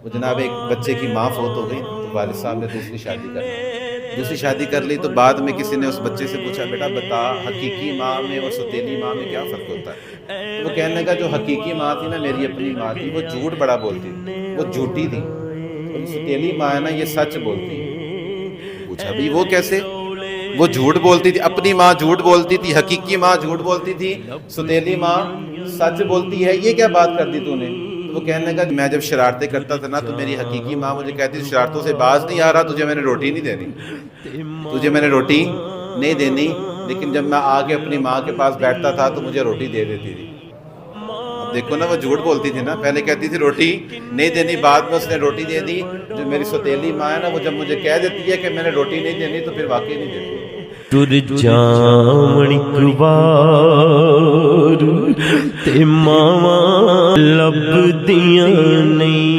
वो जनाब एक बच्चे की माँ फौत हो गई तो वालिद साहब ने दूसरी शादी कर ली। दूसरी शादी कर ली तो बाद में किसी ने उस बच्चे से पूछा, बेटा बता हकीकी माँ में और सौतेली माँ में क्या फ़र्क होता है? तो वो कहने लगा, जो हकीकी माँ थी ना, मेरी अपनी माँ थी, वो झूठ बड़ा बोलती थी, वो झूठी थी, और सौतेली माँ है ना, ये सच बोलती है। तो पूछा, भाई वो कैसे? वो झूठ बोलती थी, अपनी माँ झूठ बोलती थी, हकीकी माँ झूठ बोलती थी, सौतेली माँ सच बोलती है, ये क्या बात कर दी तूने? तो वो कहने लगा, मैं जब शरारतें करता था ना तो मेरी हकीकी माँ मुझे कहती थी, शरारतों से बाज नहीं आ रहा, तुझे मैंने रोटी नहीं देनी, तुझे मैंने रोटी नहीं देनी। लेकिन जब मैं आके अपनी माँ के पास बैठता था तो मुझे रोटी दे देती थी। अब देखो ना, वो झूठ बोलती थी ना, पहले कहती थी रोटी नहीं देनी, बाद में उसने रोटी दे दी। जो मेरी सौतेली माँ है ना, वो जब मुझे कह देती है कि मैंने रोटी नहीं देनी, तो फिर वाकई नहीं देती। टुर जावण एक बार ते मावां लभदियां नहीं।